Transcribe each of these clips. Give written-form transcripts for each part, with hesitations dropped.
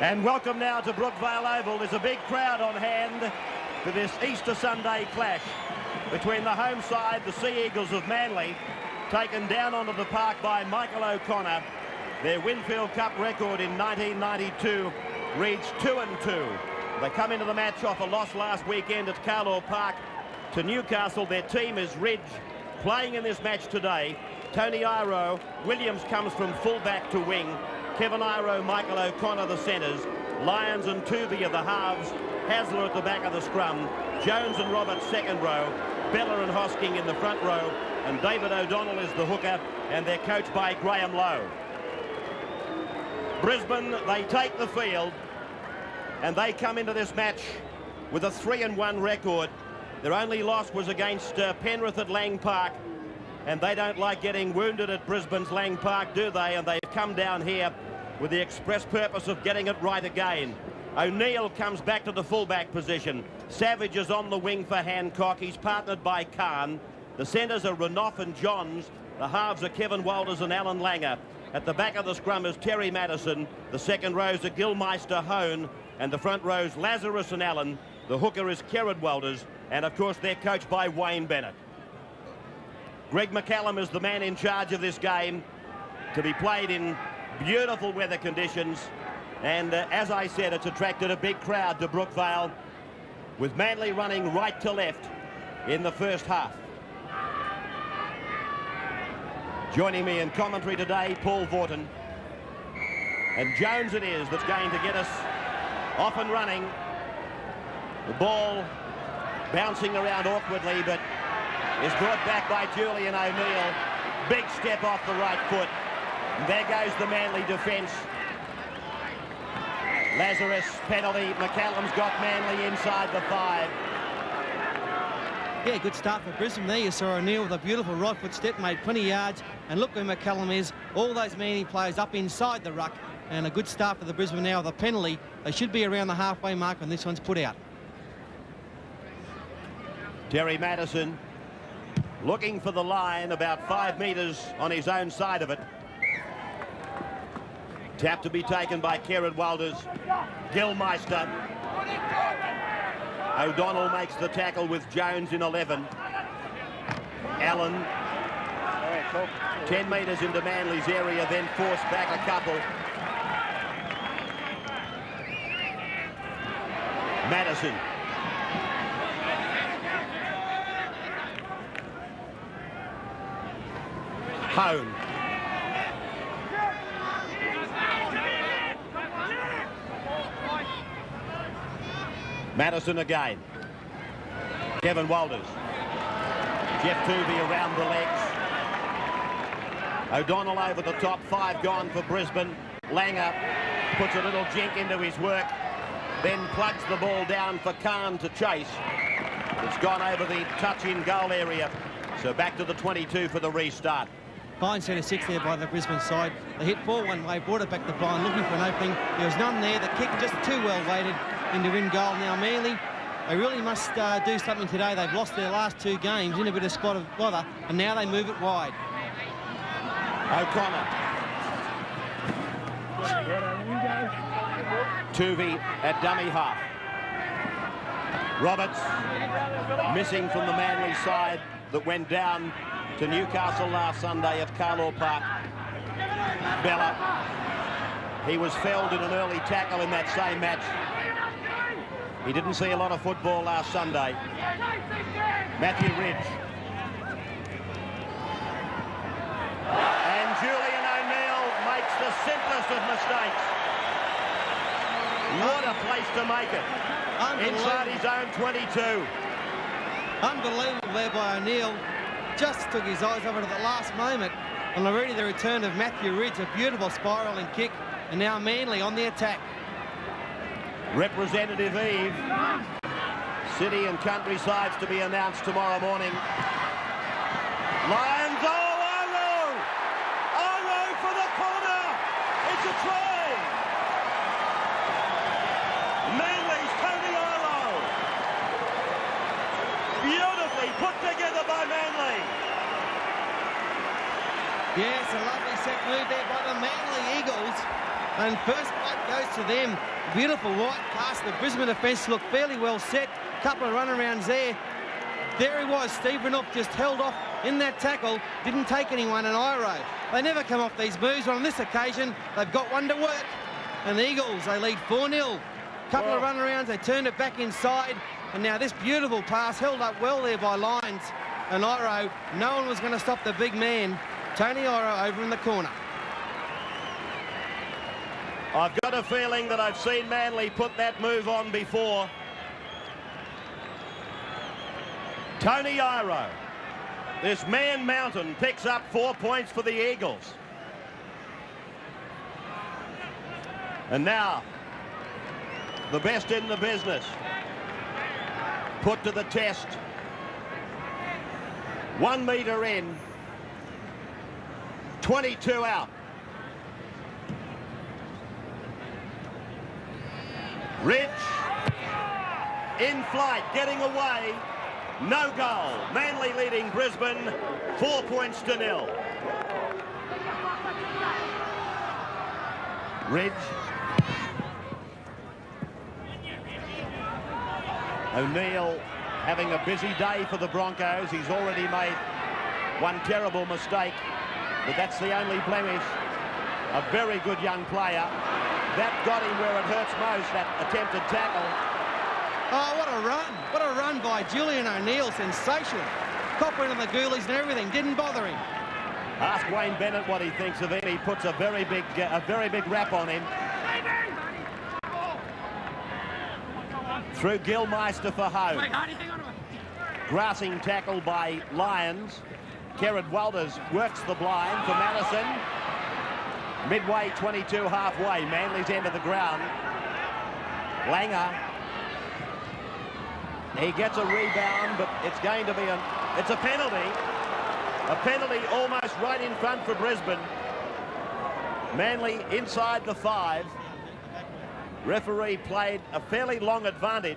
And welcome now to Brookvale Oval. There's a big crowd on hand for this Easter Sunday clash between the home side, the Sea Eagles of Manly, taken down onto the park by Michael O'Connor. Their Winfield Cup record in 1992 reads 2-2. They come into the match off a loss last weekend at Carlaw Park to Newcastle. Their team is Ridge. Playing in this match today, Tony Iro. Williams comes from fullback to wing. Kevin Iro, Michael O'Connor, the centres. Lyons and Tuvey are the halves. Hasler at the back of the scrum. Jones and Roberts second row. Bella and Hosking in the front row. And David O'Donnell is the hooker, and they're coached by Graham Lowe. Brisbane, they take the field, and they come into this match with a 3-1 record. Their only loss was against Penrith at Lang Park, and they don't like getting wounded at Brisbane's Lang Park, do they? And they've come down here with the express purpose of getting it right again. O'Neill comes back to the fullback position. Savage is on the wing for Hancock. He's partnered by Khan. The centres are Renouf and Johns. The halves are Kevin Walters and Alan Langer. At the back of the scrum is Terry Madison. The second rows are Gilmeister, Hone, and the front rows Lazarus and Allen. The hooker is Kerrod Walters, and of course they're coached by Wayne Bennett. Greg McCallum is the man in charge of this game, to be played in beautiful weather conditions, and as I said, it's attracted a big crowd to Brookvale, with Manly running right to left in the first half. Joining me in commentary today, Paul Vorton. And Jones it is that's going to get us off and running. The ball bouncing around awkwardly, but is brought back by Julian O'Neill. Big step off the right foot. And there goes the Manly defence. Lazarus, penalty. McCallum's got Manly inside the 5. Yeah, good start for Brisbane there. You saw O'Neill with a beautiful right foot step, made plenty of yards. And look where McCallum is. All those Manly players up inside the ruck. And a good start for the Brisbane now with a penalty. They should be around the halfway mark when this one's put out. Terry Madison looking for the line, about 5 metres on his own side of it. Tap to be taken by Kerrod Walters. Gilmeister. O'Donnell makes the tackle with Jones in 11. Allen. 10 metres into Manly's area, then forced back a couple. Madison. Hone. Madison again. Kevin Walters. Jeff Tuvey around the legs. O'Donnell over the top. 5 gone for Brisbane. Langer puts a little jink into his work. Then plugs the ball down for Khan to chase. It's gone over the touch-in goal area. So back to the 22 for the restart. Fine set of 6 there by the Brisbane side. They hit 4-1 way, brought it back to Bryan, looking for an opening. There was none there. The kick just too well weighted into in goal. Now Manly, they really must do something today. They've lost their last 2 games in a bit of spot of bother, and now they move it wide. O'Connor. Tuvey at dummy half. Roberts missing from the Manly side that went down to Newcastle last Sunday at Carlaw Park. Bella. He was felled in an early tackle in that same match. He didn't see a lot of football last Sunday. Matthew Ridge. And Julian O'Neill makes the simplest of mistakes. What a place to make it. Inside his own 22. Unbelievable there by O'Neill. Just took his eyes over to the last moment. And already the return of Matthew Ridge, a beautiful spiralling kick. And now Manly on the attack. Representative Eve. City and country sides to be announced tomorrow morning. Lions, Iro! Iro for the corner! It's a try! Manly's Tony Iro. Beautifully put together by Manly. Yes, a lovely set move there by the Manly Eagles. And first blood goes to them. Beautiful wide pass. The Brisbane defence looked fairly well set. Couple of runarounds there. There he was. Steve Renouf just held off in that tackle. Didn't take anyone, and Iro. They never come off these moves, but on this occasion, they've got one to work. And the Eagles, they lead 4-0. Couple of runarounds, they turned it back inside. And now this beautiful pass held up well there by Lyons. And Iro, no one was going to stop the big man. Tony Iro over in the corner. I've got a feeling that I've seen Manly put that move on before. Tony Iro, this man mountain, picks up 4 points for the Eagles. And now, the best in the business, put to the test. 1 metre in, 22 out. Ridge, in flight, getting away, no goal. Manly leading Brisbane 4 points to 0. Ridge. O'Neill having a busy day for the Broncos. He's already made one terrible mistake, but that's the only blemish. A very good young player. That got him where it hurts most, that attempted tackle. Oh, what a run. What a run by Julian O'Neill. Sensational. Cop went on the ghoulies and everything. Didn't bother him. Ask Wayne Bennett what he thinks of him. He puts a very big rap on him. Through Gilmeister for home. Grassing tackle by Lyons. Kerrod Walters works the blind for Madison. Midway, 22 halfway. Manly's end of the ground. Langer. He gets a rebound, but it's going to be it's a penalty. A penalty almost right in front for Brisbane. Manly inside the 5. Referee played a fairly long advantage.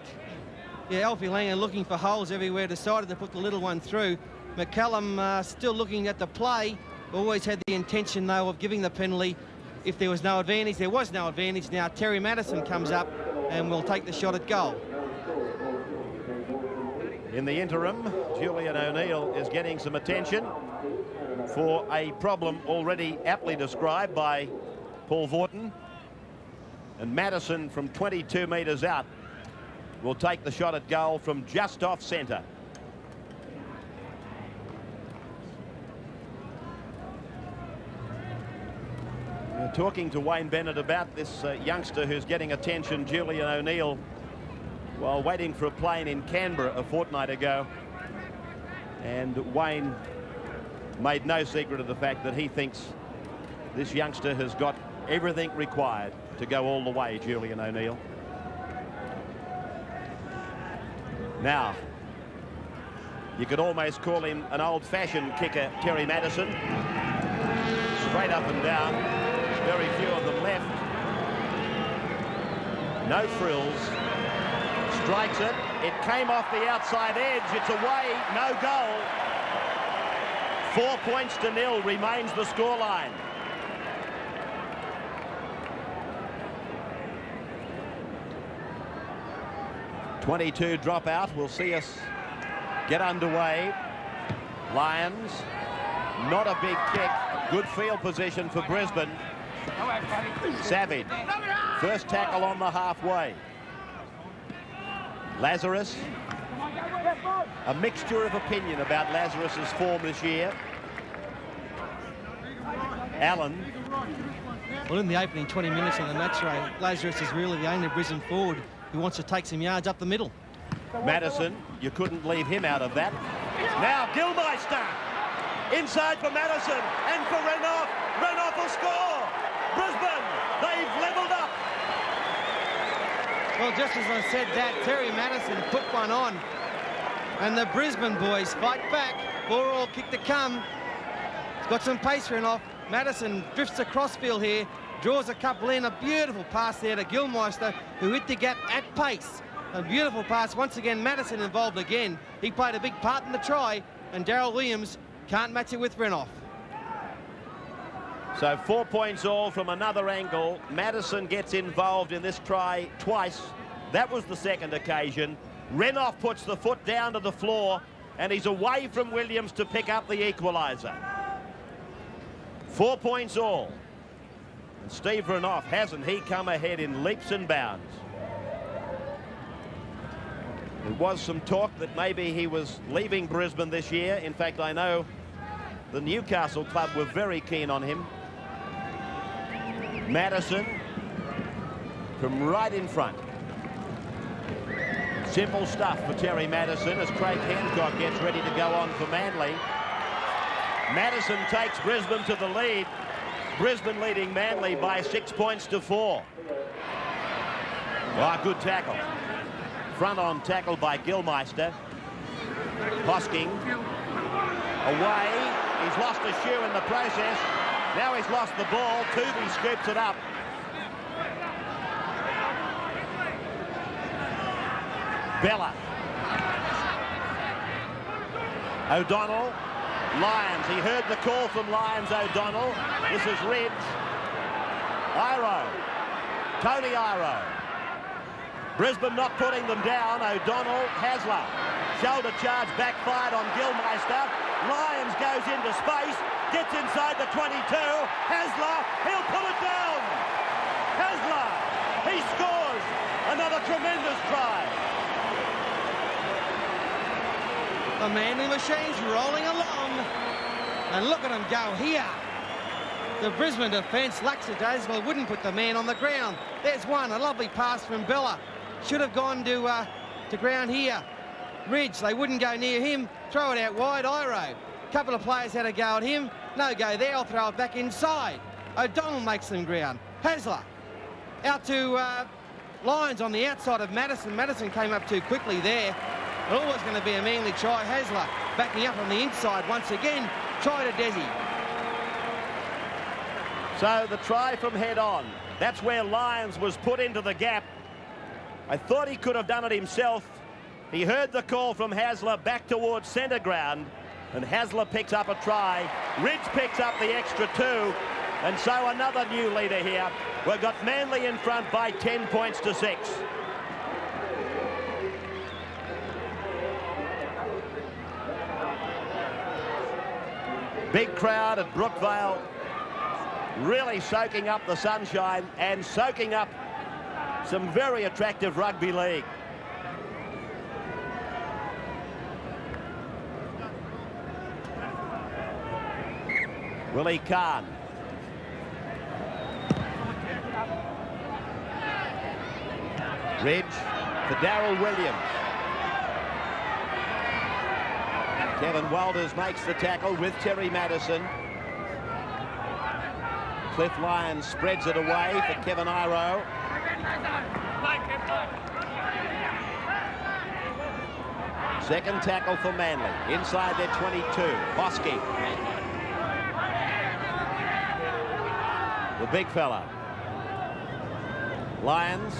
Yeah, Alfie Langer looking for holes everywhere. Decided to put the little one through. McCallum still looking at the play. Always had the intention, though, of giving the penalty if there was no advantage. There was no advantage. Now Terry Madison comes up and will take the shot at goal. In the interim, Julian O'Neill is getting some attention for a problem already aptly described by Paul Vaughton. And Madison from 22 metres out will take the shot at goal from just off centre. We're talking to Wayne Bennett about this youngster who's getting attention, Julian O'Neill, while waiting for a plane in Canberra a fortnight ago. And Wayne made no secret of the fact that he thinks this youngster has got everything required to go all the way, Julian O'Neill. Now, you could almost call him an old-fashioned kicker, Terry Madison. Straight up and down, very few of them left. No frills. Strikes it. It came off the outside edge. It's away. No goal. 4 points to 0 remains the scoreline. .22 dropout will see us get underway. Lyons, not a big kick. Good field position for Brisbane. Savage, first tackle on the halfway. Lazarus, a mixture of opinion about Lazarus's form this year. Allen. Well, in the opening 20 minutes of the match, Ray, Lazarus is really the only Brisbane forward who wants to take some yards up the middle. Madison, you couldn't leave him out of that. Now Gilmeister, inside for Madison and for Renouf. Renouf will score. Brisbane, they've levelled up. Well, just as I said that, Terry Madison put one on. And the Brisbane boys fight back. 4-all kick to come. He's got some pace for Renouf. Madison drifts across field here, draws a couple in. A beautiful pass there to Gilmeister, who hit the gap at pace. A beautiful pass. Once again, Madison involved again. He played a big part in the try, and Darryl Williams can't match it with Renouf. So 4 points all from another angle. Madison gets involved in this try twice. That was the second occasion. Renouf puts the foot down to the floor, and he's away from Williams to pick up the equaliser. 4 points all. And Steve Renouf, hasn't he come ahead in leaps and bounds? There was some talk that maybe he was leaving Brisbane this year. In fact, I know the Newcastle club were very keen on him. Madison from right in front. Simple stuff for Terry Madison as Craig Hancock gets ready to go on for Manly. Madison takes Brisbane to the lead. Brisbane leading Manly by 6 points to 4. Oh, good tackle. Front on tackle by Gilmeister. Hosking. Away. He's lost a shoe in the process. Now he's lost the ball. Tooby scoops it up. Bella. O'Donnell. Lyons. He heard the call from Lyons. O'Donnell. This is Ridge. Iro. Tony Iro. Brisbane not putting them down. O'Donnell. Hasler. Shoulder charge backfired on Gilmeister. Lyons goes into space. Gets inside the 22. Hasler. He'll put it down. Hasler. He scores. Another tremendous try. The Manly machine's rolling along. And look at him go here. The Brisbane defence lackadaisical, wouldn't put the man on the ground. There's one, a lovely pass from Bella. Should have gone to ground here. Ridge, they wouldn't go near him. Throw it out wide, Iro. Couple of players had a go at him. No go there, I'll throw it back inside. O'Donnell makes them ground. Hasler out to Lyons on the outside of Madison. Madison came up too quickly there. Always going to be a Manly try. Hasler backing up on the inside once again. Try to Desi. So the try from head on. That's where Lyons was put into the gap. I thought he could have done it himself. He heard the call from Hasler back towards centre ground, and Hasler picks up a try. Ridge picks up the extra 2, and so another new leader here. We've got Manly in front by 10 points to 6. Big crowd at Brookvale, really soaking up the sunshine and soaking up some very attractive rugby league. Willie Kahn. Ridge for Darryl Williams. Kevin Walters makes the tackle with Terry Madison. Cliff Lyons spreads it away for Kevin Iro. Second tackle for Manly, inside their 22. Hosking. The big fella. Lyons.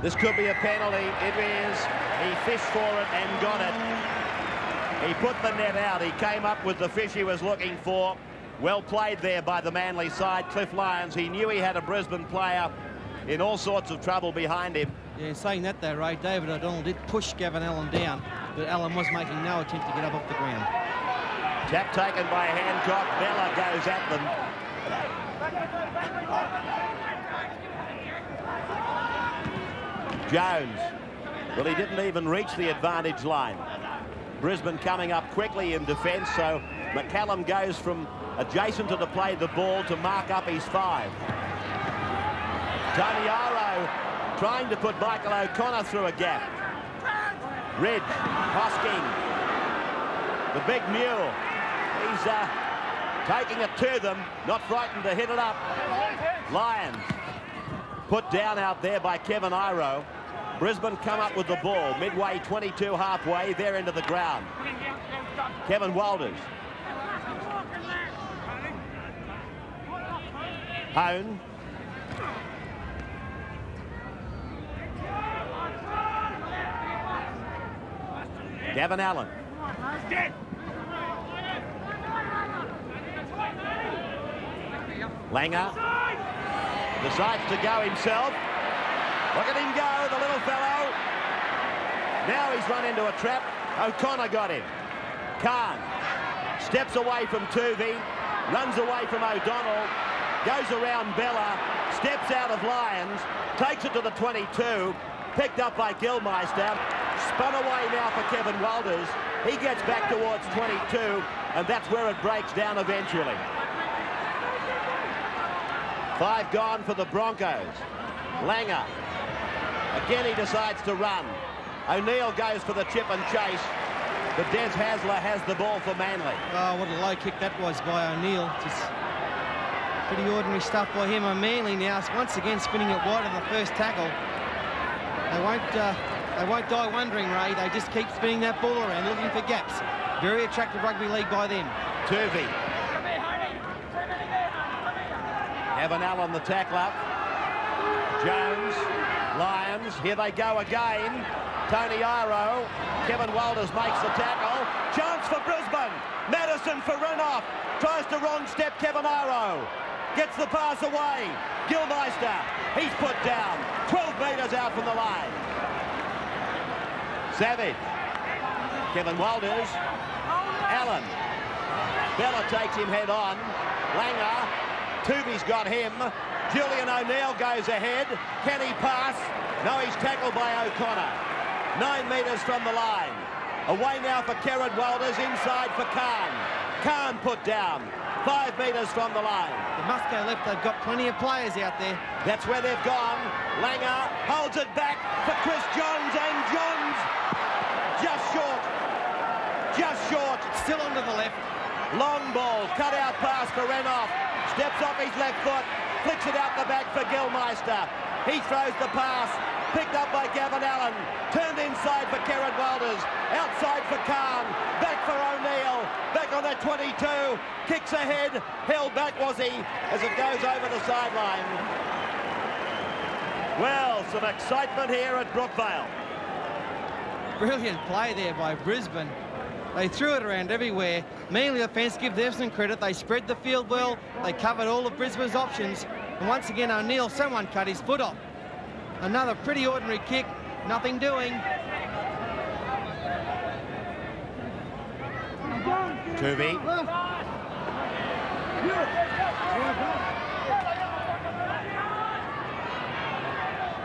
This could be a penalty. It is. He fished for it and got it. He put the net out. He came up with the fish he was looking for. Well played there by the Manly side. Cliff Lyons, he knew he had a Brisbane player in all sorts of trouble behind him. Yeah, saying that though, Ray, David O'Donnell did push Gavin Allen down, but Allen was making no attempt to get up off the ground. Tap taken by Hancock. Bella goes at them. Jones. Well, he didn't even reach the advantage line. Brisbane coming up quickly in defence, so McCallum goes from adjacent to the play the ball to mark up his 5. Tony Iro trying to put Michael O'Connor through a gap. Ridge, Hosking, the big mule. He's taking it to them, not frightened to hit it up. Lyons put down out there by Kevin Iro. Brisbane come up with the ball, midway 22 halfway, they're into the ground. Kevin Walters. Hone. Gavin Allen. Langer decides to go himself. Look at him go, the little fellow. Now he's run into a trap. O'Connor got him. Khan steps away from Tuvey, runs away from O'Donnell, goes around Bella, steps out of Lyons, takes it to the 22, picked up by Gilmeister, spun away now for Kevin Walters. He gets back towards 22, and that's where it breaks down eventually. 5 gone for the Broncos. Langer. Again he decides to run. O'Neill goes for the chip and chase. But Des Hasler has the ball for Manly. Oh, what a low kick that was by O'Neill. Just pretty ordinary stuff by him. And Manly now once again spinning it wide on the first tackle. They won't die wondering, Ray. They just keep spinning that ball around, looking for gaps. Very attractive rugby league by them. Turvey. Evan Allen the tackler. Jones. Lyons. Here they go again. Tony Iro. Kevin Walters makes the tackle. Chance for Brisbane. Madison for Renoff. Tries to wrong step Kevin Iro. Gets the pass away. Gilmeister. He's put down. 12 metres out from the line. Savage. Kevin Walters. Allen. Bella takes him head on. Langer. Tuvey's got him. Julian O'Neill goes ahead. Can he pass? No, he's tackled by O'Connor. 9 metres from the line. Away now for Kerrod Walters, inside for Khan. Khan put down. 5 metres from the line. They must go left. They've got plenty of players out there. That's where they've gone. Langer holds it back for Chris Johns, and Johns just short. Just short. Still onto the left. Long ball. Cut out pass for Renoff. Steps off his left foot. Flicks it out the back for Gilmeister. He throws the pass. Picked up by Gavin Allen. Turned inside for Kerrod Walters. Outside for Khan. Back for O'Neill. Back on that 22. Kicks ahead. Held back was he as it goes over the sideline. Well, some excitement here at Brookvale. Brilliant play there by Brisbane. They threw it around everywhere. Manly defence, give them some credit. They spread the field well. They covered all of Brisbane's options. And once again, O'Neill, someone cut his foot off. Another pretty ordinary kick. Nothing doing. Tuvey.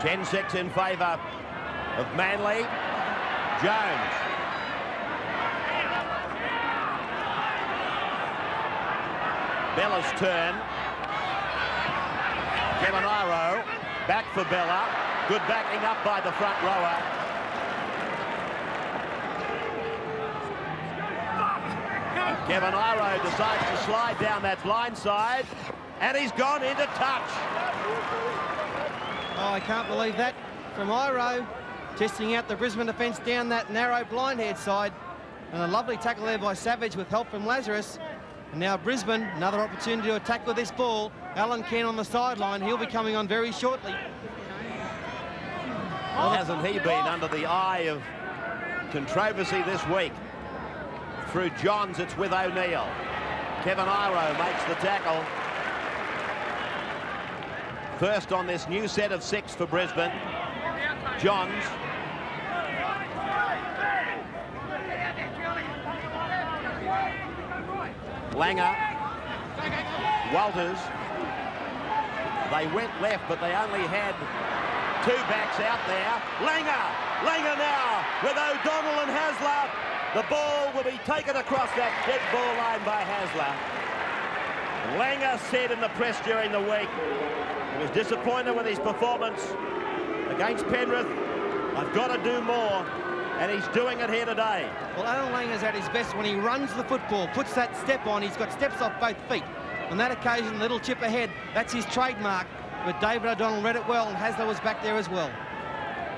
10-6 in favour of Manly. Jones. Bella's turn. Kevin Iro back for Bella. Good backing up by the front rower. Kevin Iro decides to slide down that blind side, and he's gone into touch. Oh, I can't believe that from Iro. Testing out the Brisbane defence down that narrow blind head side. And a lovely tackle there by Savage with help from Lazarus. And now Brisbane, another opportunity to attack with this ball. Alan Ken on the sideline. He'll be coming on very shortly. Well, hasn't he been under the eye of controversy this week? Through Johns, it's with O'Neill. Kevin Iro makes the tackle. First on this new set of 6 for Brisbane. Johns. Langer. Walters. They went left, but they only had 2 backs out there. Langer now with O'Donnell and Hasler. The ball will be taken across that dead ball line by Hasler. Langer said in the press during the week he was disappointed with his performance against Penrith. I've got to do more, and he's doing it here today. Well, Alan Langer's at his best when he runs the football, puts that step on. He's got steps off both feet. On that occasion, a little chip ahead, that's his trademark. But David O'Donnell read it well, and Hasler was back there as well.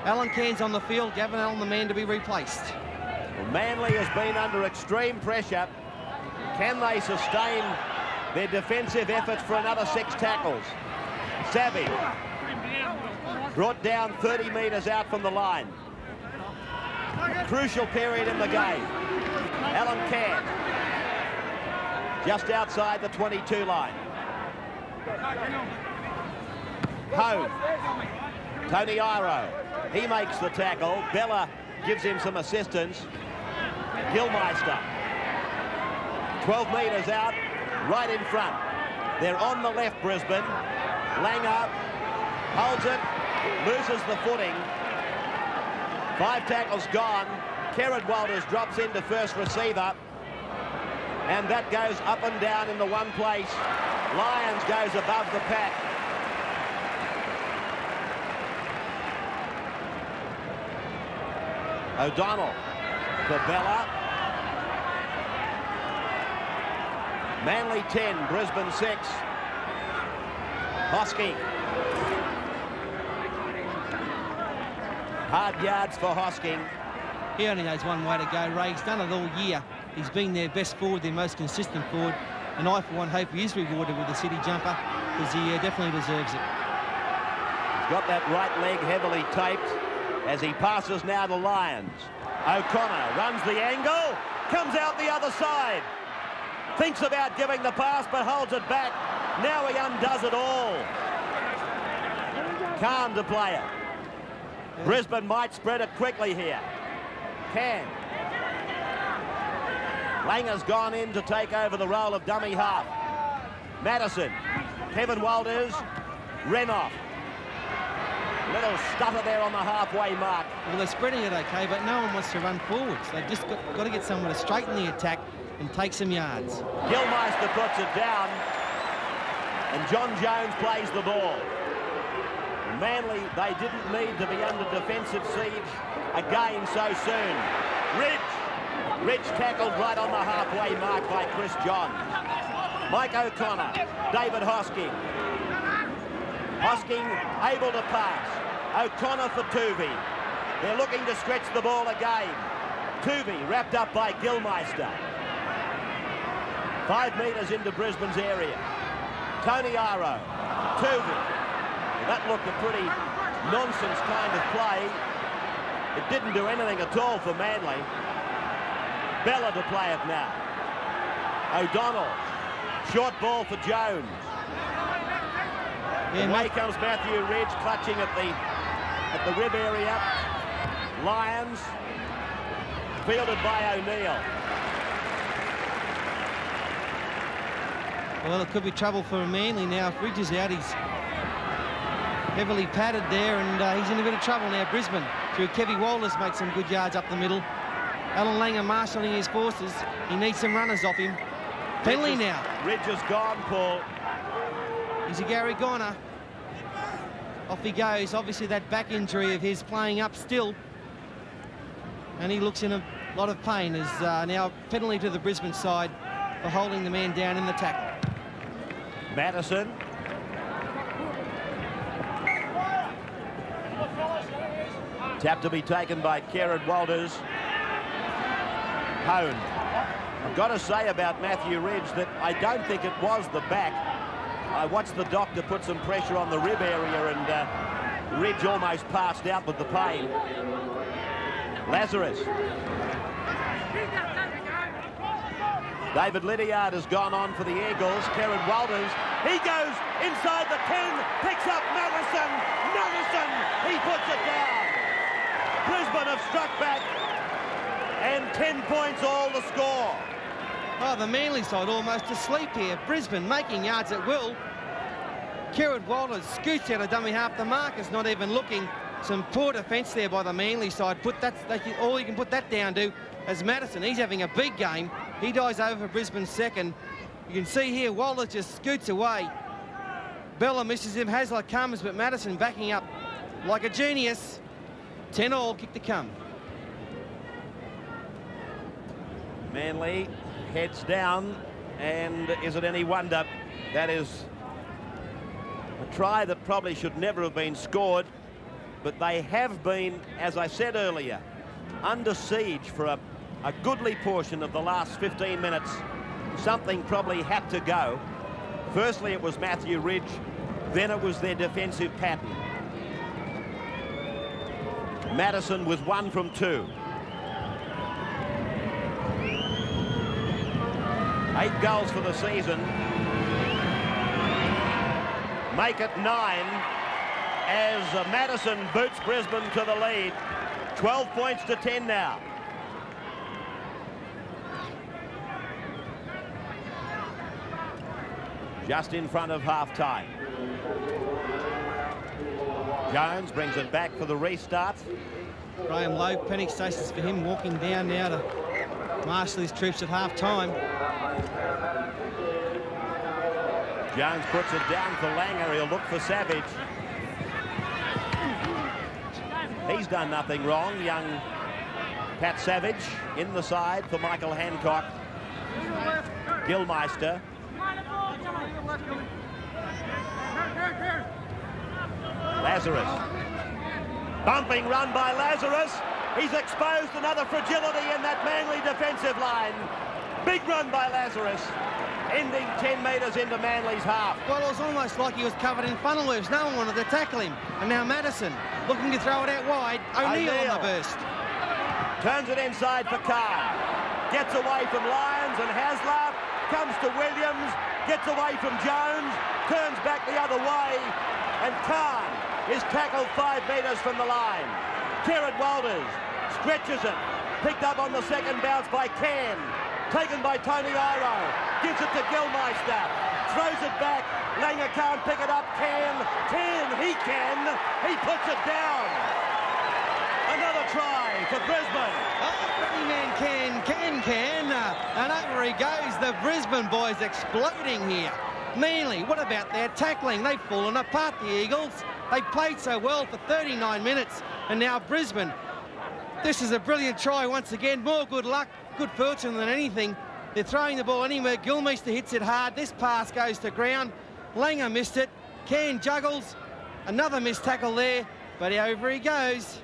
Alan Cairns on the field, Gavin Allen the man to be replaced. Well, Manly has been under extreme pressure. Can they sustain their defensive efforts for another 6 tackles? Savvy brought down 30 metres out from the line. Crucial period in the game. Alan Cairns just outside the 22 line. Hone. Tony Iro. He makes the tackle. Bella gives him some assistance. Gilmeister. 12 metres out, right in front. They're on the left, Brisbane. Langer holds it, loses the footing. 5 tackles gone. Kerrod Walters drops into first receiver. And that goes up and down in the one place. Lyons goes above the pack. O'Donnell for Bella. Manly 10, Brisbane 6. Hosking. Hard yards for Hosking. He only knows one way to go, Ray. He's done it all year. He's been their best forward, their most consistent forward. And I, for one, hope he is rewarded with the City jumper, because he definitely deserves it. He's got that right leg heavily taped as he passes now to Lyons. O'Connor runs the angle, comes out the other side. Thinks about giving the pass, but holds it back. Now he undoes it all. Calm to play it. Brisbane might spread it quickly here. Can. Langer's gone in to take over the role of dummy half. Madison. Kevin Walters. Renoff. Little stutter there on the halfway mark. Well, they're spreading it okay, but no one wants to run forwards. They've just got to get someone to straighten the attack and take some yards. Gilmeister puts it down, and John Jones plays the ball. Manly, they didn't need to be under defensive siege again so soon. Ridge tackled right on the halfway mark by Chris John. Mike O'Connor, David Hosking. Hosking able to pass. O'Connor for Tuvey. They're looking to stretch the ball again. Tuvey wrapped up by Gilmeister. 5 metres into Brisbane's area. Tony Iro. Tuvey. That looked a pretty nonsense kind of play. It didn't do anything at all for Manly. Bella to play it now. O'Donnell. Short ball for Jones. Yeah, away comes Matthew Ridge, clutching at the rib area. Lyons. Fielded by O'Neill. Well, it could be trouble for Manly now. If Ridge is out, he's heavily padded there, and he's in a bit of trouble now. Brisbane, through Kevy Walters, makes some good yards up the middle. Alan Langer marshalling his forces. He needs some runners off him. Penalty now. Ridge is gone, Paul. He's a Gary Goner. Off he goes. Obviously that back injury of his playing up still. And he looks in a lot of pain. As now penalty to the Brisbane side for holding the man down in the tackle. Madison. Tap to be taken by Kerrod Walters. Hone. I've got to say about Matthew Ridge that I don't think it was the back. I watched the doctor put some pressure on the rib area, and Ridge almost passed out with the pain. Lazarus. David Lydiard has gone on for the Eagles. Kerrod Walters. He goes inside the 10, picks up Madison. Madison, he puts it down. Brisbane have struck back, and 10 points all the score. Oh, the Manly side almost asleep here. Brisbane making yards at will. Kerrod Walters scoots out of dummy half. The marker's not even looking. Some poor defence there by the Manly side. All you can put that down to is Madison. He's having a big game. He dies over for Brisbane second. You can see here Walters just scoots away. Bella misses him. Hasler comes, but Madison backing up like a genius. 10-all, kick to come. Manly heads down, and is it any wonder that is a try that probably should never have been scored, but they have been, as I said earlier, under siege for a goodly portion of the last 15 minutes. Something probably had to go. Firstly, it was Matthew Ridge, then it was their defensive pattern. Madison was 1 from 2. 8 goals for the season. make it 9 as Madison boots Brisbane to the lead. 12 points to 10 now. Just in front of half-time. Jones brings it back for the restart. Graham Lowe, panic stations for him, walking down now to marshal his troops at half-time. Jones puts it down for Langer. He'll look for Savage. He's done nothing wrong, young Pat Savage. In the side for Michael Hancock. Gilmeister. Lazarus. Bumping run by Lazarus. He's exposed another fragility in that Manly defensive line. Big run by Lazarus, ending 10 metres into Manly's half. Well, it was almost like he was covered in funnel loops. No one wanted to tackle him. And now Madison looking to throw it out wide. O'Neill on the burst. Turns it inside for Khan. Gets away from Lyons and Hasler. Comes to Williams. Gets away from Jones. Turns back the other way. And Khan is tackled 5 metres from the line. Kerrod Walters stretches it. Picked up on the second bounce by Cairn. Taken by Tony Iro. Gives it to Gilmeister. Throws it back. Langer can't pick it up. Can. He can. He puts it down. Another try for Brisbane. Oh, man can. And over he goes. The Brisbane boys exploding here. Manly, what about their tackling? They've fallen apart, the Eagles. They played so well for 39 minutes. And now Brisbane. This is a brilliant try once again. More good luck, good fortune than anything. They're throwing the ball anywhere. Gilmeister hits it hard. This pass goes to ground. Langer missed it. Cairn juggles. Another missed tackle there. But over he goes.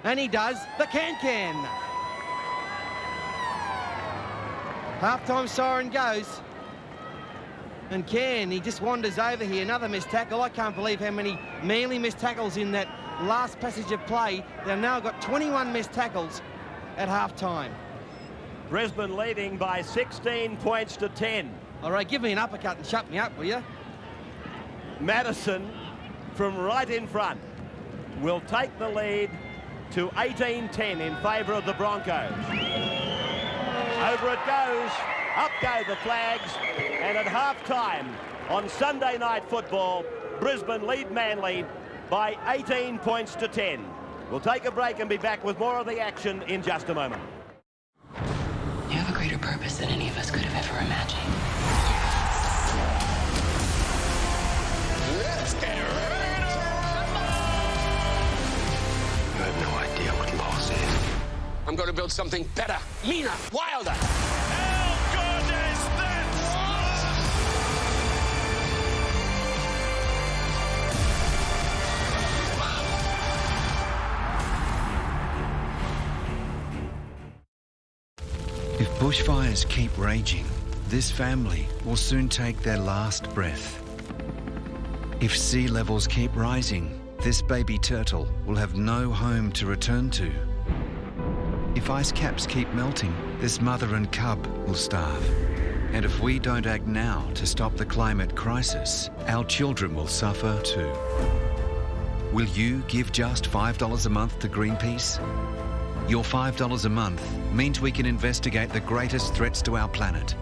And he does the can. Half-time siren goes. And Cairn, he just wanders over here. Another missed tackle. I can't believe how many Manly missed tackles in that last passage of play. They've now got 21 missed tackles at half-time. Brisbane leading by 16 points to 10. All right, give me an uppercut and shut me up, will you? Madison, from right in front, will take the lead to 18-10 in favour of the Broncos. Over it goes. Up go the flags. And at half-time on Sunday Night Football, Brisbane lead Manly by 18 points to 10. We'll take a break and be back with more of the action in just a moment. You have a greater purpose than any of us could have ever imagined. Let's get ready to rumble! You have no idea what loss is. I'm going to build something better, meaner, wilder. How good is that? If bushfires keep raging, this family will soon take their last breath. If sea levels keep rising, this baby turtle will have no home to return to. If ice caps keep melting, this mother and cub will starve. And if we don't act now to stop the climate crisis, our children will suffer too. Will you give just $5 a month to Greenpeace? Your $5 a month means we can investigate the greatest threats to our planet,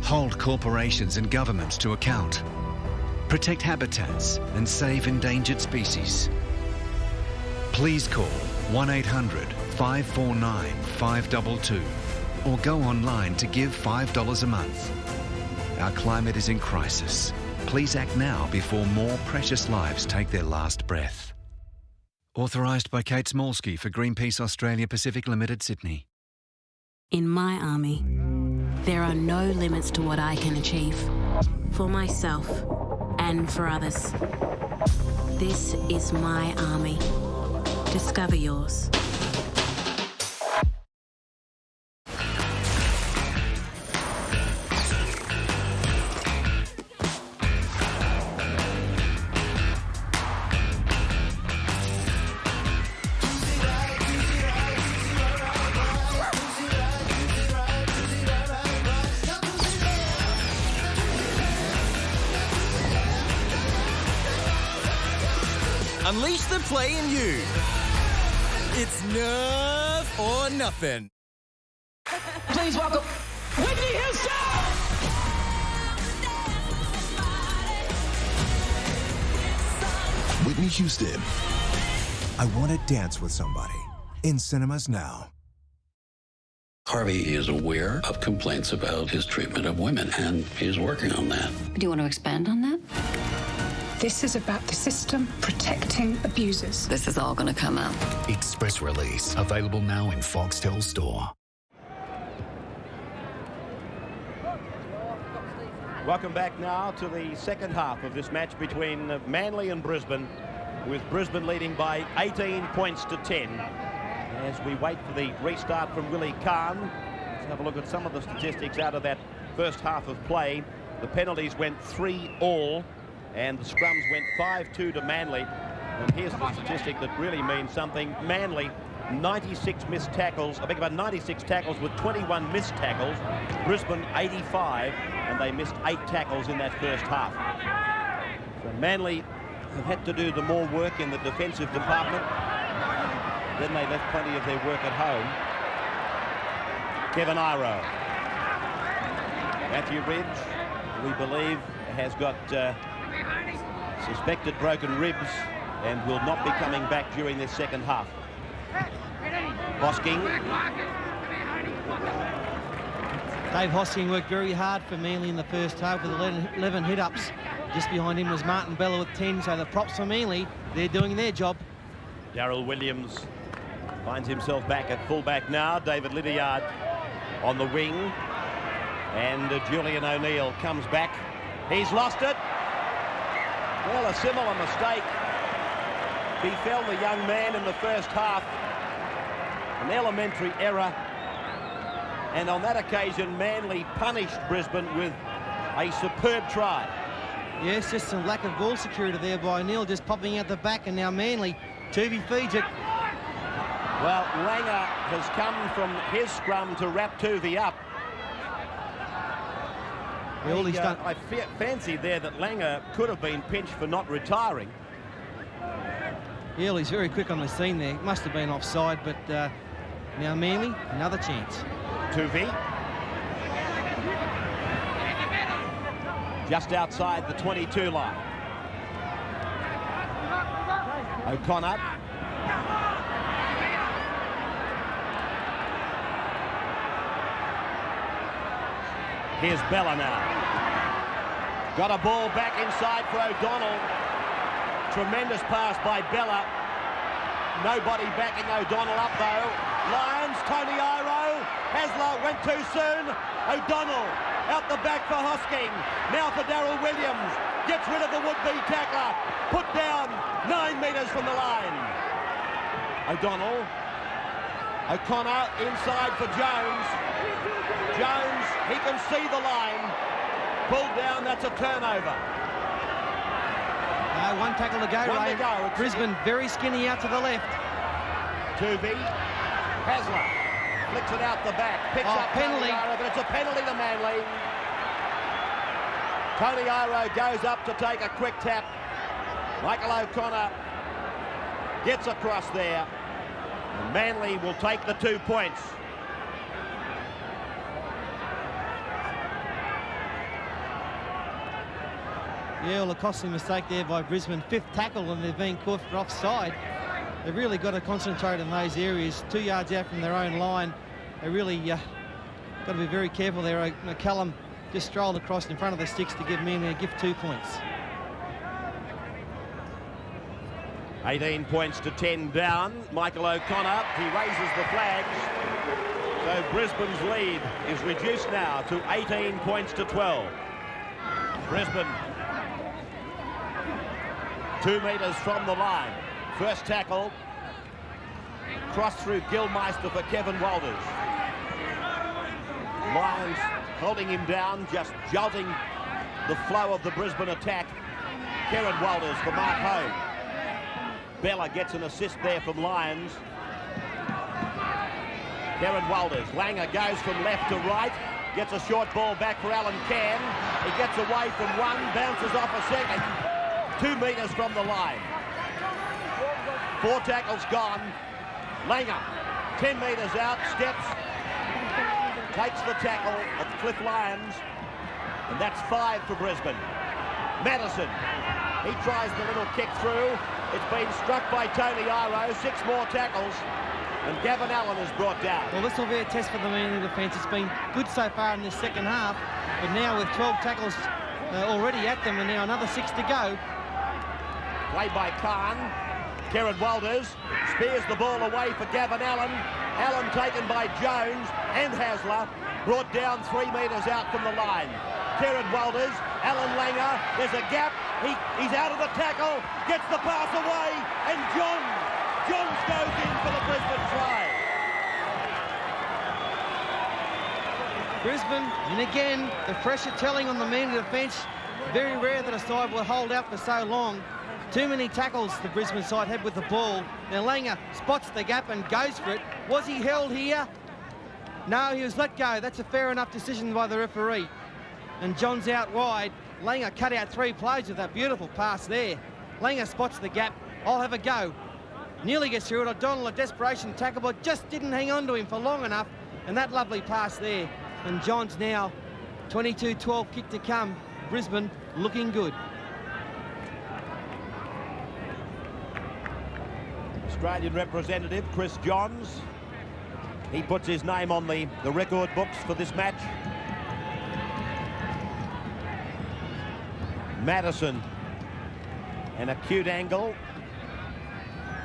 hold corporations and governments to account, protect habitats and save endangered species. Please call 1-800-549-522 or go online to give $5 a month. Our climate is in crisis. Please act now before more precious lives take their last breath. Authorised by Kate Smolsky for Greenpeace Australia Pacific Limited, Sydney. In my army, there are no limits to what I can achieve. For myself and for others. This is my army. Discover yours. Unleash the play in you. It's nerve or nothing. Please welcome Whitney Houston! Whitney Houston. I Want to Dance with Somebody. In cinemas now. Harvey is aware of complaints about his treatment of women, and he's working on that. Do you want to expand on that? This is about the system protecting abusers. This is all going to come out. Express release. Available now in Foxtel store. Welcome back now to the second half of this match between Manly and Brisbane, with Brisbane leading by 18 points to 10. As we wait for the restart from Willie Kahn, let's have a look at some of the statistics out of that first half of play. The penalties went 3-all, and the scrums went 5-2 to Manly. And here's the statistic that really means something. Manly, 96 missed tackles, 96 tackles with 21 missed tackles. Brisbane, 85, and they missed 8 tackles in that first half. So Manly have had to do the more work in the defensive department. Then they left plenty of their work at home. Kevin Iro. Matthew Ridge, we believe, has got suspected broken ribs and will not be coming back during this second half. Hosking. Dave Hosking worked very hard for Manly in the first half with 11 hit-ups. Just behind him was Martin Bella with 10, so the props for Manly, they're doing their job. Darryl Williams finds himself back at fullback now. David Lydiard on the wing. And Julian O'Neill comes back. He's lost it. Well, a similar mistake befell the young man in the first half. An elementary error. And on that occasion, Manly punished Brisbane with a superb try. Yes, just some lack of ball security there by O'Neill, just popping out the back, and now Manly, Tuvey feeds it. Well, Langer has come from his scrum to wrap Tuvey up. I fancy there that Langer could have been pinched for not retiring. Yeah, he's very quick on the scene there. Must have been offside, but now Manly, another chance. Tuvey. Just outside the 22 line. O'Connor. Here's Bella now. Got a ball back inside for O'Donnell. Tremendous pass by Bella. Nobody backing O'Donnell up though. Lions, Tony Iro. Hasler went too soon. O'Donnell out the back for Hosking. Now for Darryl Williams. Gets rid of the would-be tackler. Put down 9 metres from the line. O'Donnell. O'Connor inside for Jones. Jones, he can see the line. Pulled down, that's a turnover. One tackle to go, Ray. Brisbane very skinny out to the left. Tuvey. Hasler flicks it out the back. Picks up penalty. Tony Iro, but it's a penalty to Manly. Tony Iro goes up to take a quick tap. Michael O'Connor gets across there. And Manly will take the 2 points. Yeah, well, a costly mistake there by Brisbane. 5th tackle, and they've been caught for offside. They've really got to concentrate in those areas. 2 yards out from their own line. They really got to be very careful there. McCallum just strolled across in front of the sticks to give Manly a gift 2 points. 18 points to 10 down. Michael O'Connor, he raises the flags. So Brisbane's lead is reduced now to 18 points to 12. Brisbane 2 metres from the line. First tackle. Cross through Gilmeister for Kevin Walters. Lions holding him down, just jolting the flow of the Brisbane attack. Kevin Walters for Mark Hogue. Bella gets an assist there from Lions. Kevin Walters. Langer goes from left to right. Gets a short ball back for Alan Cann. He gets away from one, bounces off a second. 2 metres from the line. 4 tackles gone. Langer, 10 metres out, steps, takes the tackle of Cliff Lyons, and that's 5 for Brisbane. Madison, he tries the little kick through. It's been struck by Tony Iro. 6 more tackles, and Gavin Allen is brought down. Well, this will be a test for the Manly defence. It's been good so far in this second half, but now with 12 tackles already at them, and now another 6 to go. Played by Khan. Kieran Walters spears the ball away for Gavin Allen. Allen taken by Jones and Hasler, brought down 3 metres out from the line. Kieran Walters, Alan Langer, there's a gap. He's out of the tackle, gets the pass away, and Johns goes in for the Brisbane try. Brisbane, and again, the pressure telling on the Manly defence. Very rare that a side will hold out for so long. Too many tackles the Brisbane side had with the ball. Now Langer spots the gap and goes for it. Was he held here? No, he was let go. That's a fair enough decision by the referee. And John's out wide. Langer cut out 3 plays with that beautiful pass there. Langer spots the gap. I'll have a go. Nearly gets through it. O'Donnell, a desperation tackle, but just didn't hang on to him for long enough. And that lovely pass there. And John's now 22-12 kick to come. Brisbane looking good. Australian representative Chris Johns. He puts his name on the record books for this match. Madison, an acute angle,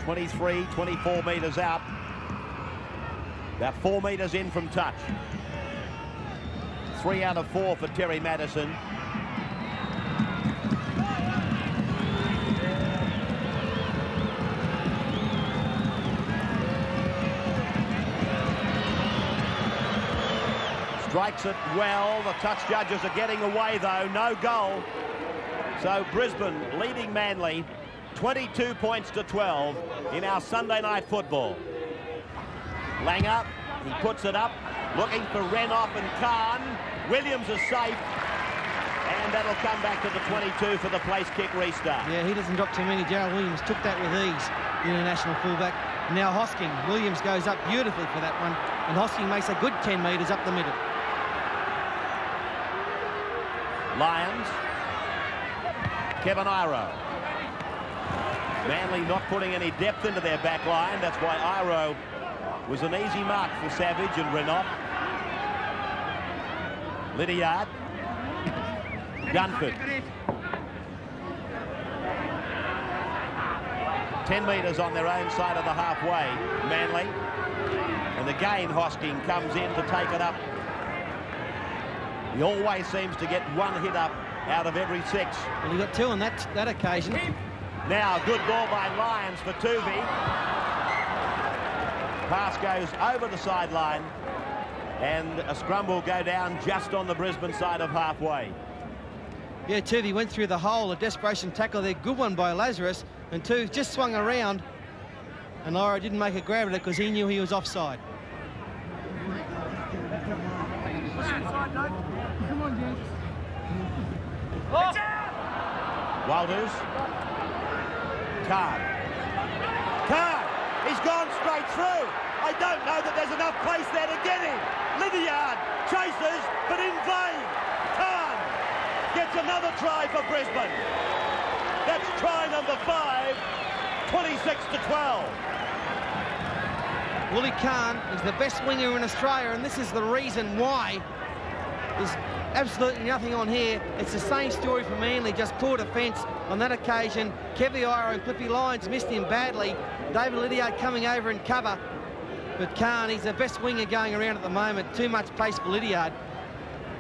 23, 24 metres out, about 4 metres in from touch. 3 out of 4 for Terry Madison. Strikes it well. The touch judges are getting away though. No goal. So Brisbane leading Manly 22 points to 12 in our Sunday night football. Langer, he puts it up, looking for Renoff and Khan. Williams is safe, and that'll come back to the 22 for the place kick restart. Yeah, he doesn't drop too many. Gerald Williams took that with ease, the international fullback. Now Hosking, Williams goes up beautifully for that one, and Hosking makes a good 10 metres up the middle. Lyons, Kevin Iro. Manly not putting any depth into their back line. That's why Iro was an easy mark for Savage and Renoff. Lydiard. Dunford. 10 metres on their own side of the halfway, Manly. And again, Hosking comes in to take it up. He always seems to get 1 hit up out of every 6. Well, he got 2 on that occasion. Now, good ball by Lyons for Tuvey. Pass goes over the sideline, and a scrum will go down just on the Brisbane side of halfway. Yeah, Tuvey went through the hole, a desperation tackle there, good one by Lazarus, and Tuvey just swung around, and Lyra didn't make a grab at it because he knew he was offside. Walters. Khan. He's gone straight through. I don't know that there's enough place there to get him. Lydiard chases, but in vain. Khan gets another try for Brisbane. That's try number 5, 26 to 12. Willie Khan is the best winger in Australia, and this is the reason why. There's absolutely nothing on here. It's the same story for Manly, just poor defence. On that occasion, Kevy Iro and Cliffy Lyons missed him badly. David Lydiard coming over in cover. But Khan, he's the best winger going around at the moment. Too much pace for Lydiard.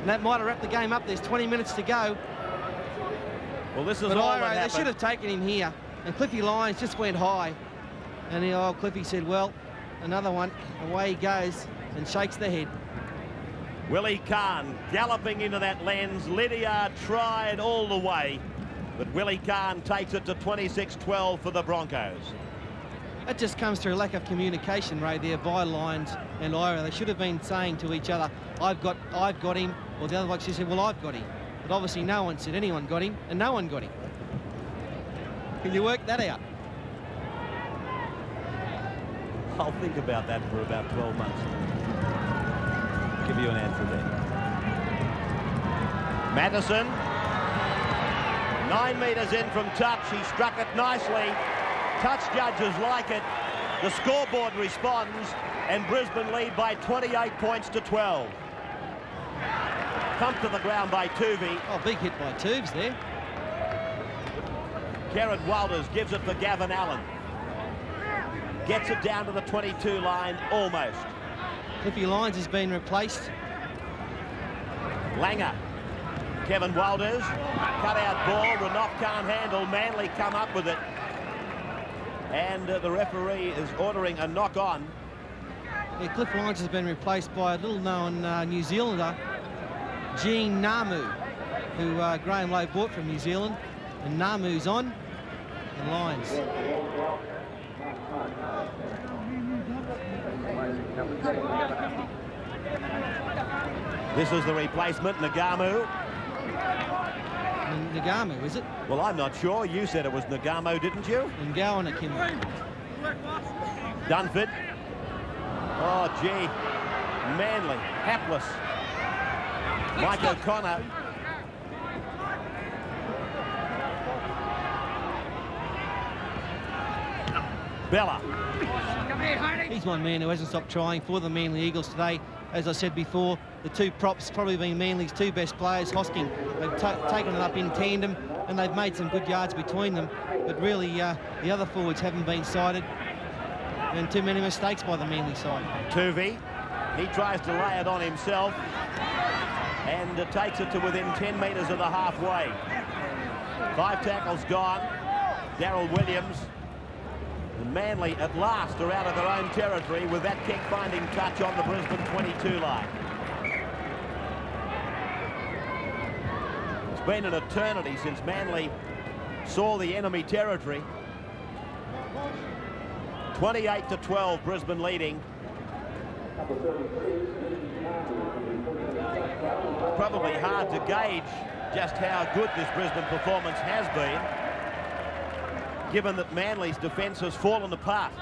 And that might have wrapped the game up. There's 20 minutes to go. Well, this is but all Iro, that they happened. should have taken him here. And Cliffy Lyons just went high. And the old Cliffy said, well, another one. Away he goes and shakes the head. Willie Khan galloping into that lens. Lydiard tried all the way, but Willie Khan takes it to 26-12 for the Broncos. That just comes through lack of communication, Ray, there by Lyons and Iro. They should have been saying to each other, I've got him, or the other bloke said, well, I've got him. But obviously no one said anyone got him, and no one got him. Can you work that out? I'll think about that for about 12 months. Give you an answer there. Maddison. 9 metres in from touch. He struck it nicely. Touch judges like it. The scoreboard responds, and Brisbane lead by 28 points to 12. Thumped to the ground by Tuvey. Oh, big hit by Tubes there. Kerrod Walters gives it for Gavin Allen. Gets it down to the 22 line, almost. Cliffy Lyons has been replaced. Langer. Kevin Walters. Cut out ball. Renouf can't handle. Manly come up with it. And the referee is ordering a knock-on. Yeah, Cliff Lyons has been replaced by a little-known New Zealander, Gene Namu, who Graham Lowe bought from New Zealand. And Namu's on, and Lyons. This is the replacement, Nagamu. Nagamu, is it? Well, I'm not sure. You said it was Nagamo, didn't you? Ngowan Akim. Dunford. Oh, gee. Manly. Hapless. Mike O'Connor. Bella. He's one man who hasn't stopped trying for the Manly Eagles today. As I said before, the two props probably been Manly's two best players. Hosking, they've taken it up in tandem and they've made some good yards between them. But really, the other forwards haven't been sighted. And too many mistakes by the Manly side. Tuvey, he tries to lay it on himself and takes it to within 10 metres of the halfway. 5 tackles gone. Darryl Williams. And Manly at last are out of their own territory with that kick finding touch on the Brisbane 22 line. It's been an eternity since Manly saw the enemy territory. 28 to 12, Brisbane leading. Probably hard to gauge just how good this Brisbane performance has been, given that Manly's defence has fallen apart.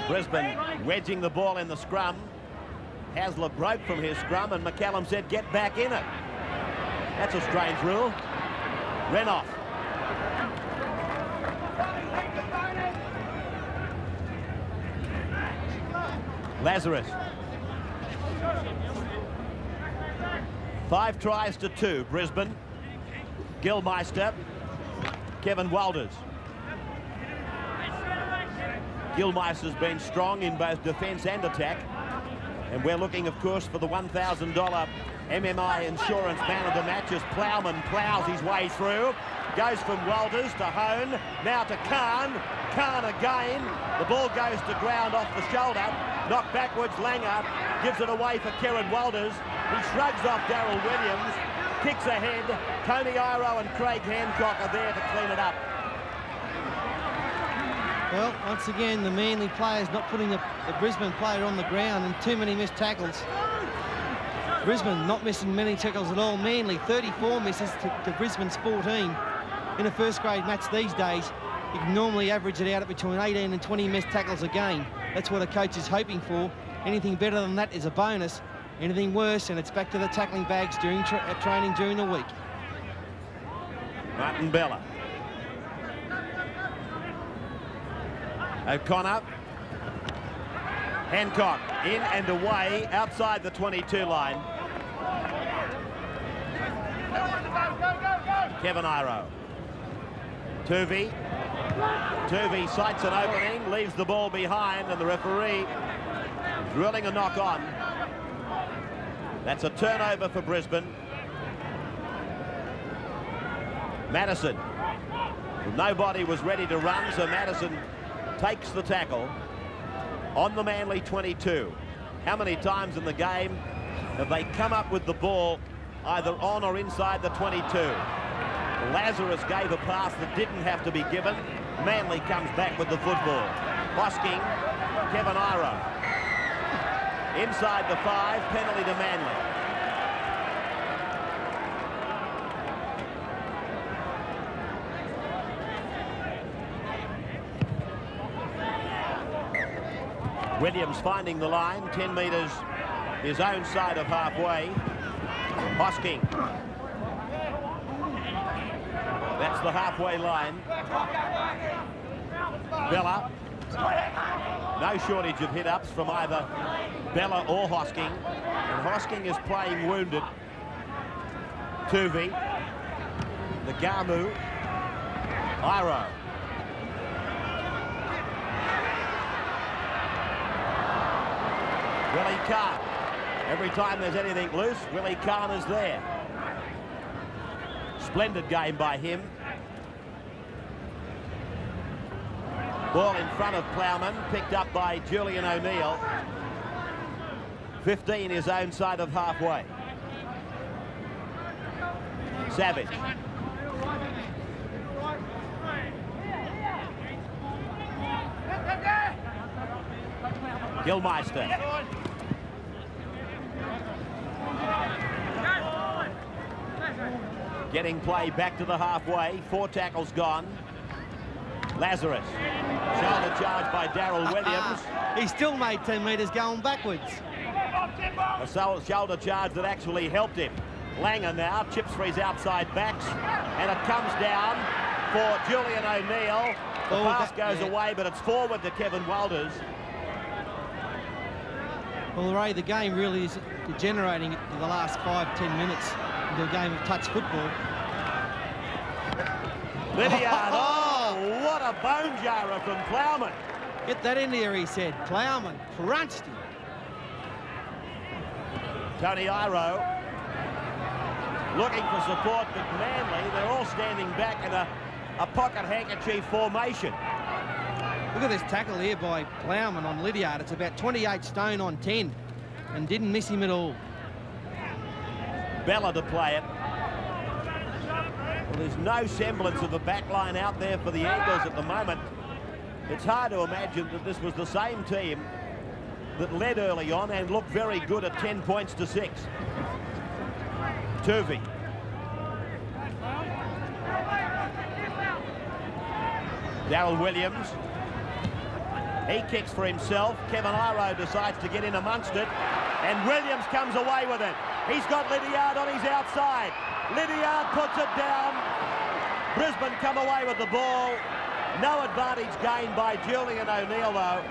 Brisbane wedging the ball in the scrum. Hasler broke from his scrum and McCallum said, get back in it. That's a strange rule. Renouf. Lazarus. 5 tries to 2, Brisbane. Gilmeister. Kevin Walters. Gilmeister's been strong in both defence and attack. And we're looking, of course, for the $1,000 MMI Insurance Man of the Match as Plowman plows his way through. Goes from Walters to Hone. Now to Khan. Khan again. The ball goes to ground off the shoulder. Knocked backwards, Langer gives it away for Kerrod Walters. He shrugs off Darryl Williams. Kicks ahead. Tony Iro and Craig Hancock are there to clean it up. Well, once again, the Manly players not putting the Brisbane player on the ground and too many missed tackles. Brisbane not missing many tackles at all. Manly 34 misses to Brisbane's 14. In a first grade match these days, you can normally average it out at between 18 and 20 missed tackles a game. That's what a coach is hoping for. Anything better than that is a bonus. Anything worse, and it's back to the tackling bags during training during the week. Martin Bella. O'Connor. Hancock in and away outside the 22 line. Kevin Iro. Tuvey. Tuvey sights an opening, leaves the ball behind, and the referee drilling a knock on. That's a turnover for Brisbane. Madison. Nobody was ready to run, so Madison takes the tackle on the Manly 22. How many times in the game have they come up with the ball either on or inside the 22? Lazarus gave a pass that didn't have to be given. Manly comes back with the football. Hosking, Kevin Iro. Inside the 5, penalty to Manly. Williams finding the line, 10 metres his own side of halfway. Hosking. That's the halfway line. Bella. No shortage of hit-ups from either Bella or Hosking. And Hosking is playing wounded. Tuvi. Nagamu. Iro. Willie Kahn. Every time there's anything loose, Willie Kahn is there. Splendid game by him. Ball in front of Plowman, picked up by Julian O'Neill. 15 his own side of halfway. Savage. Gilmeister. Getting play back to the halfway. 4 tackles gone. Lazarus. Shoulder charge by Darryl Williams. He still made 10 metres going backwards. A shoulder charge that actually helped him. Langer now chips for his outside backs. And it comes down for Julian O'Neill. The pass goes away, but it's forward to Kevin Walters. Well, Ray, the game really is degenerating in the last 5-10 minutes into a game of touch football. Lydiard, oh, what a bone jarrer from Plowman. Get that in here, he said. Plowman crunched him. Tony Iro looking for support, but Manly, they're all standing back in a pocket handkerchief formation. Look at this tackle here by Plowman on Lydiard. It's about 28 stone on 10 and didn't miss him at all. Bella to play it. Well, there's no semblance of a back line out there for the Eagles at the moment. It's hard to imagine that this was the same team that led early on and looked very good at 10 points to 6. Turvey. Darryl Williams. He kicks for himself. Kevin Iro decides to get in amongst it. And Williams comes away with it. He's got Lydiard on his outside. Lydiard puts it down. Brisbane come away with the ball. No advantage gained by Julian O'Neill, though.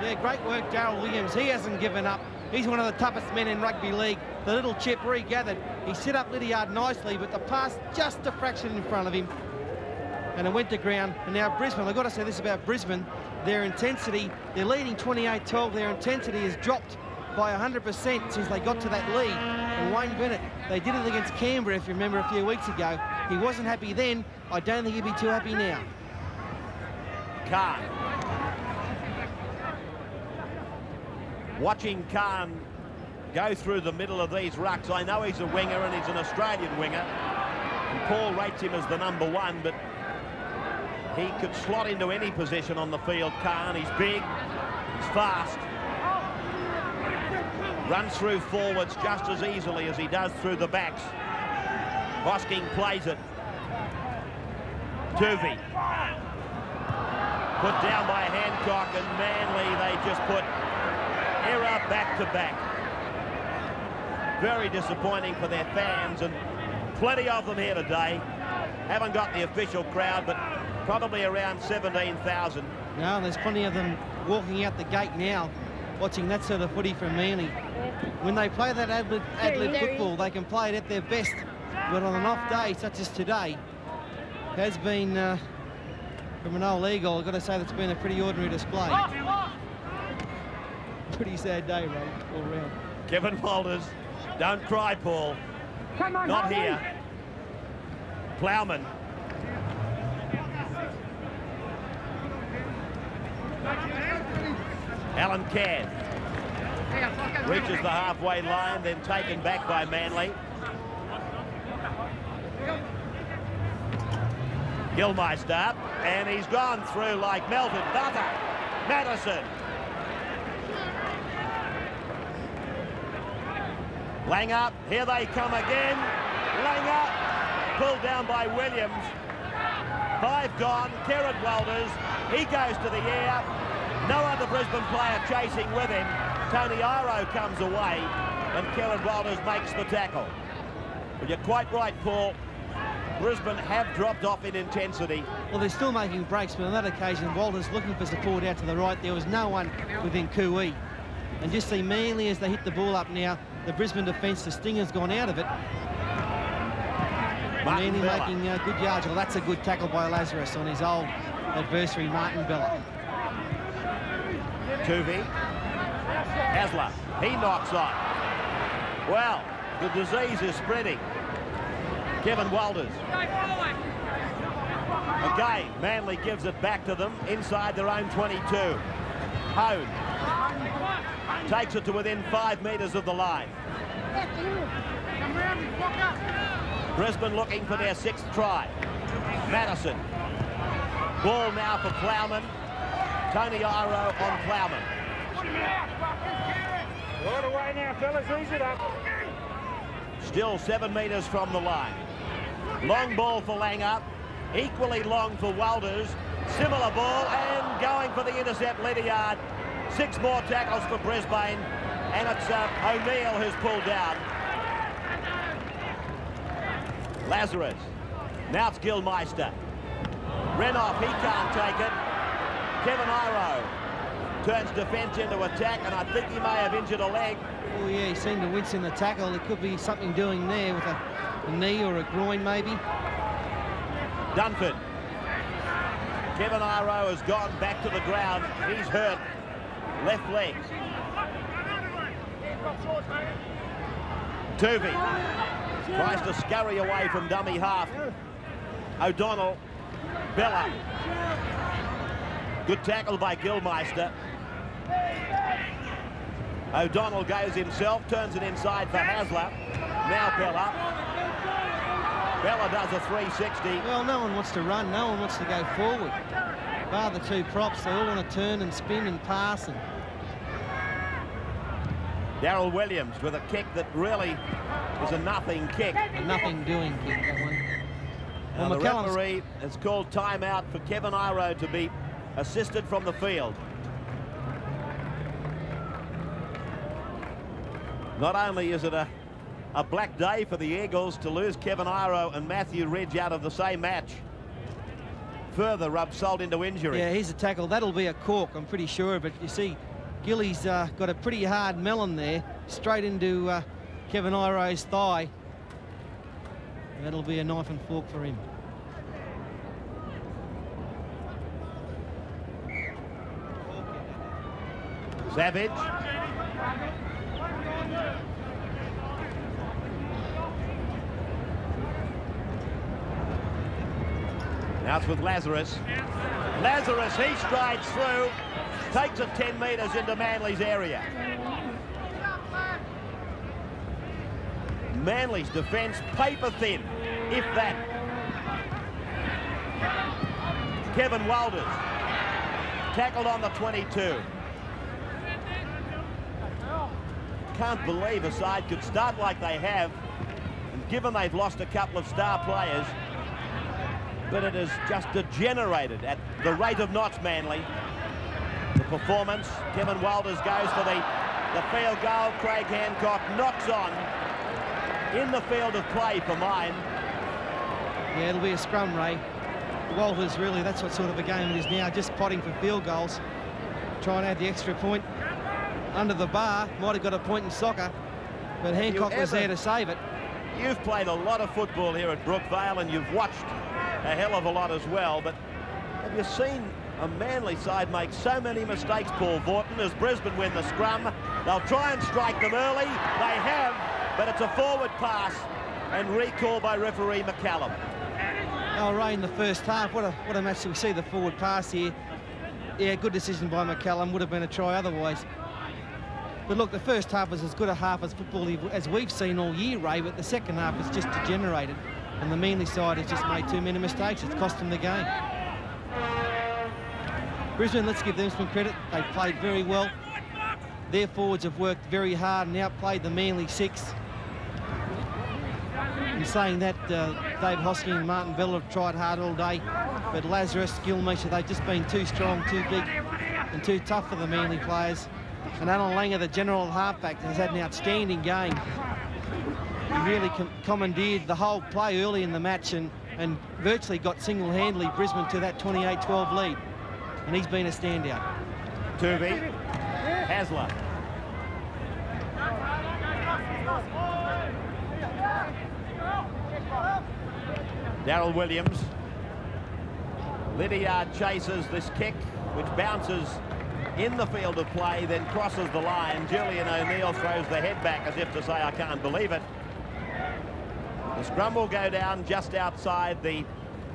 Yeah, great work, Darryl Williams. He hasn't given up. He's one of the toughest men in rugby league. The little chip regathered. He set up Lydiard nicely, but the pass just a fraction in front of him. And it went to ground. And now Brisbane, I've got to say this about Brisbane, their intensity, they're leading 28-12. Their intensity has dropped by 100% since they got to that lead. And Wayne Bennett, they did it against Canberra, if you remember, a few weeks ago. He wasn't happy then. I don't think he'd be too happy now. Khan. Watching Khan go through the middle of these rucks, I know he's a winger and he's an Australian winger. And Paul rates him as the #1, but he could slot into any position on the field, Khan. He's big, he's fast. Runs through forwards just as easily as he does through the backs. Hosking plays it. Tuvey. Put down by Hancock, and Manly, they just put error back to back. Very disappointing for their fans, and plenty of them here today. Haven't got the official crowd, but probably around 17,000. No, there's plenty of them walking out the gate now, watching that sort of footy from Manly. When they play that ad-lib football, they can play it at their best. But on an off day, such as today, has been, from an old Eagle, I've got to say that's been a pretty ordinary display. Pretty sad day, Ray, all round. Kevin Walters, don't cry, Paul. Come on, not here. Plowman. Alan Caird reaches the halfway line, then taken back by Manly. Gilmeister, and he's gone through like melted butter. Madison. Langer, here they come again. Langer, pulled down by Williams. 5 gone, Kerrod Walters, he goes to the air. No other Brisbane player chasing with him. Tony Iro comes away and Kevin Walters makes the tackle. But you're quite right, Paul. Brisbane have dropped off in intensity. Well, they're still making breaks, but on that occasion, Walters looking for support out to the right. There was no one within Kui. And just see Manly as they hit the ball up now. The Brisbane defence, the stinger's gone out of it. Manly making good yards. Well, that's a good tackle by Lazarus on his old adversary, Martin Bella. Tuvi. Hasler. He knocks on. Well, the disease is spreading. Kevin Walters. Again, Manly gives it back to them inside their own 22. Hone takes it to within 5 metres of the line. Brisbane looking for their 6th try. Madison. Ball now for Plowman. Tony Iro on Plowman. Right away now, fellas. Ease it up. Still 7 metres from the line. Long ball for Langer. Equally long for Walters. Similar ball and going for the intercept, Lydiard. 6 more tackles for Brisbane. And it's O'Neill who's pulled down. Lazarus. Now it's Gilmeister. Renoff, he can't take it. Kevin Iro turns defence into attack, and I think he may have injured a leg. Oh, yeah, he seemed to wince in the tackle. There could be something doing there with a knee or a groin, maybe. Dunford. Kevin Iro has gone back to the ground. He's hurt. Left leg. Tuvi tries to scurry away from dummy half. O'Donnell. Bella. Good tackle by Gilmeister. O'Donnell goes himself, turns it inside for Hasler. Now Bella. Bella does a 360. Well, no one wants to run. No one wants to go forward. Bar the 2 props, they all want to turn and spin and pass. And Darryl Williams with a kick that really is a nothing kick. A nothing doing kick, that one. Well, the referee has called timeout for Kevin Iro to be assisted from the field. Not only is it a black day for the Eagles to lose Kevin Iro and Matthew Ridge out of the same match. Further rub salt into injury. Yeah, here's a tackle. That'll be a cork, I'm pretty sure. But you see, Gilly's got a pretty hard melon there, straight into Kevin Iro's thigh. That'll be a knife and fork for him. Savage. Now it's with Lazarus. Lazarus, he strides through, takes it 10 metres into Manly's area. Manly's defence paper thin, if that. Kevin Walters tackled on the 22. Can't believe a side could start like they have, and given they've lost a couple of star players, but it has just degenerated at the rate of knots, Manly. The performance, Kevin Walters goes for the field goal. Craig Hancock knocks on in the field of play for mine. Yeah, it'll be a scrum, Ray. Walters, really, that's what sort of a game it is now, just potting for field goals. Try and add the extra point under the bar. Might have got a point in soccer, but Hancock was there to save it. You've played a lot of football here at Brookvale, and you've watched a hell of a lot as well, but have you seen a Manly side make so many mistakes, Paul Vaughton, as Brisbane win the scrum? They'll try and strike them early. They have, but it's a forward pass and recall by referee McCallum. Oh, Ray, in the first half, what a match. We see the forward pass here. Yeah, good decision by McCallum. Would have been a try otherwise. But look, the first half was as good a half as football as we've seen all year, Ray, but the second half has just degenerated. And the Manly side has just made too many mistakes. It's cost them the game. Brisbane, let's give them some credit. They played very well. Their forwards have worked very hard and outplayed the Manly 6. In saying that, Dave Hosking and Martin Bell have tried hard all day. But Lazarus, Gilmeister, they've just been too strong, too big. and too tough for the Manly players. And Alan Langer, the general halfback, has had an outstanding game. He really commandeered the whole play early in the match and virtually got single-handedly Brisbane to that 28-12 lead. And he's been a standout. Tuvey, Hasler. Darryl Williams. Lydiard chases this kick, which bounces in the field of play, then crosses the line. Julian O'Neill throws the head back as if to say, I can't believe it. The scrum will go down just outside the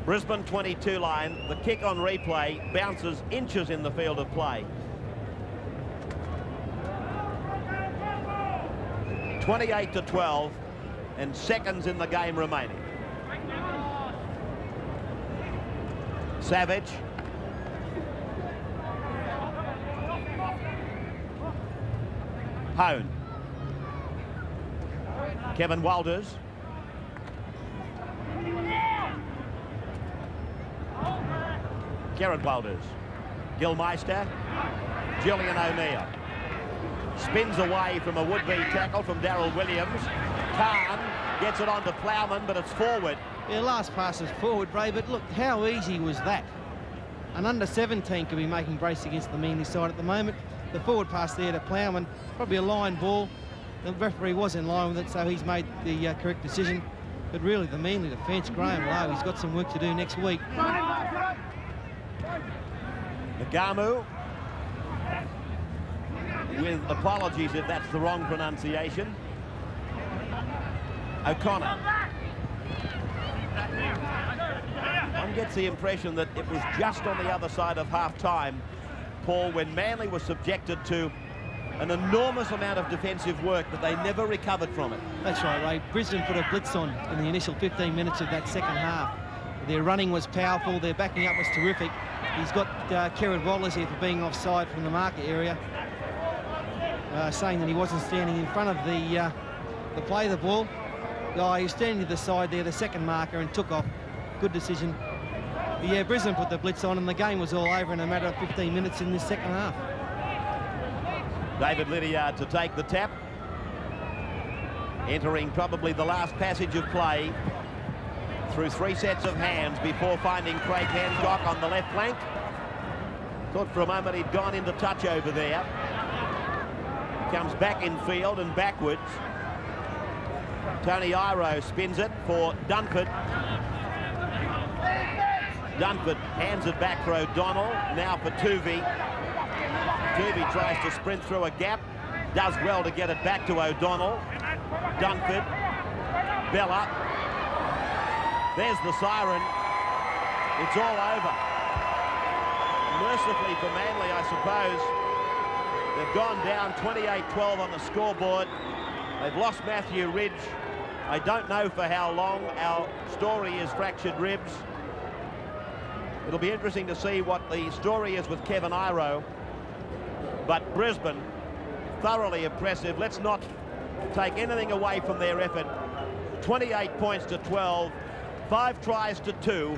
Brisbane 22 line. The kick on replay bounces inches in the field of play. 28-12 and seconds in the game remaining. Savage. Hone. Kevin Walters. Gerard Walters. Gilmeister. Julian O'Neill. Spins away from a would-be tackle from Darryl Williams. Khan gets it on to Plowman, but it's forward. Yeah, last pass is forward, Ray, but look, how easy was that? An under-17 could be making brace against the Manly side at the moment. The forward pass there to Plowman, probably a line ball. The referee was in line with it, so he's made the correct decision. But really, the Manly defence, Graham Lowe, he's got some work to do next week. Nagamu, with apologies if that's the wrong pronunciation. O'Connor. One gets the impression that it was just on the other side of half-time, Paul, when Manly was subjected to an enormous amount of defensive work, but they never recovered from it. That's right, Ray. Brisbane put a blitz on in the initial 15 minutes of that second half. Their running was powerful, their backing up was terrific. He's got Kerrod Wallace here for being offside from the marker area, saying that he wasn't standing in front of the play the ball. He was standing to the side there, the second marker, and took off. Good decision. But yeah, Brisbane put the blitz on and the game was all over in a matter of 15 minutes in this second half. David Lydiard to take the tap. Entering probably the last passage of play through 3 sets of hands before finding Craig Hancock on the left flank. Thought for a moment he'd gone into touch over there. Comes back in field and backwards. Tony Iro spins it for Dunford. Dunford hands it back for O'Donnell, now for Tuvey. Tuvey tries to sprint through a gap, does well to get it back to O'Donnell. Dunford, Bella. There's the siren. It's all over. Mercifully for Manly, I suppose. They've gone down 28-12 on the scoreboard. They've lost Matthew Ridge. I don't know for how long. Our story is fractured ribs. It'll be interesting to see what the story is with Kevin Iro. But Brisbane, thoroughly impressive. Let's not take anything away from their effort. 28 points to 12, 5 tries to 2.